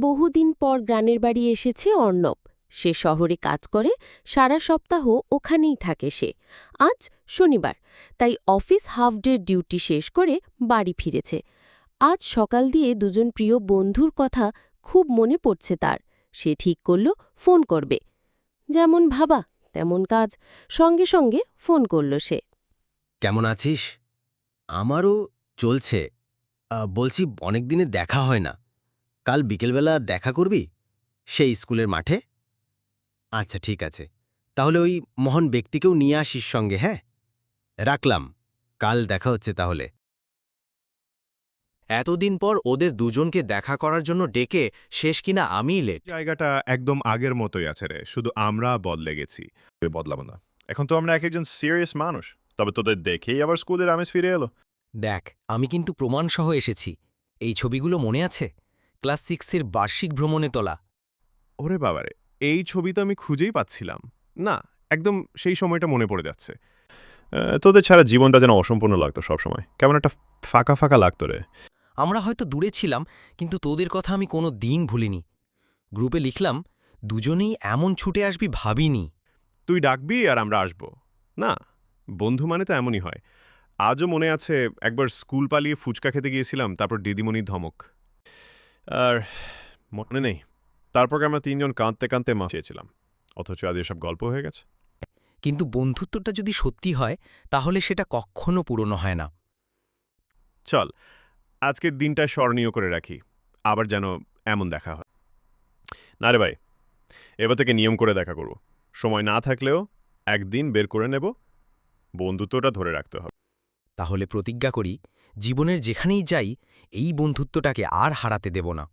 বহুদিন পর গ্রামের বাড়ি এসেছে অর্ণব। সে শহরে কাজ করে, সারা সপ্তাহ ওখানেই থাকে সে। আজ শনিবার, তাই অফিস হাফ ডে ডিউটি শেষ করে বাড়ি ফিরেছে। আজ সকাল দিয়ে দুজন প্রিয় বন্ধুর কথা খুব মনে পড়ছে তার। সে ঠিক করল ফোন করবে। যেমন ভাবা তেমন কাজ, সঙ্গে সঙ্গে ফোন করল সে। কেমন আছিস? আমারও চলছে। বলছি, অনেক দিনে দেখা হয় না। কাল বিকেলবেলা দেখা করবি সেই স্কুলের মাঠে? আচ্ছা, ঠিক আছে। তাহলে ওই মহান ব্যক্তিকেও নিয়ে আসিস সঙ্গে। হ্যাঁ, রাখলাম। কাল দেখা হচ্ছে তাহলে। এতদিন পর ওদের দুজনকে দেখা করার জন্য ডেকে শেষ কিনা আমিই লেট। জায়গাটা একদম আগের মতোই আছে রে, শুধু আমরা বদলে গেছি। বদলাবো না, এখন তো আমরা এক একজন সিরিয়াস মানুষ। তবে তোদের দেখেই আবার স্কুলের আমেজ ফিরে এলো। দেখ, আমি কিন্তু প্রমাণসহ এসেছি। এই ছবিগুলো মনে আছে? ক্লাস 6-এর বার্ষিক ভ্রমণে তোলা। ওরে বাবারে, এই ছবি তো আমি খুঁজেই পাচ্ছিলাম না। একদম সেই সময়টা মনে পড়ে যাচ্ছে। তোদের ছাড়া জীবনটা যেন অসম্পূর্ণ লাগতো সবসময়, কেমন একটা ফাঁকা ফাঁকা লাগতো রে। আমরা হয়তো দূরে ছিলাম, কিন্তু তোদের কথা আমি কোনো দিন ভুলিনি। গ্রুপে লিখলাম, দুজনেই এমন ছুটে আসবি ভাবিনি। তুই ডাকবি আর আমরা আসবো না। বন্ধু মানে তো এমনই হয়। আজও মনে আছে একবার স্কুল পালিয়ে ফুচকা খেতে গিয়েছিলাম, তারপর দিদিমণির ধমক। আর মনে নেই, তারপর আমরা তিনজন কাঁদতে কাঁদতে মাসিয়েছিলাম, অথচ আজ এসব গল্প হয়ে গেছে। কিন্তু বন্ধুত্বটা যদি সত্যি হয়, তাহলে সেটা কখনো পুরনো হয় না। চল, আজকের দিনটা স্মরণীয় করে রাখি, আবার যেন এমন দেখা হয় না রে ভাই। এবার থেকে নিয়ম করে দেখা করব, সময় না থাকলেও একদিন বের করে নেব। বন্ধুত্বটা ধরে রাখতে হবে। তাহলে প্রতিজ্ঞা করি, জীবনের যেখানেই যাই, এই বন্ধুত্বটাকে আর হারাতে দেব না।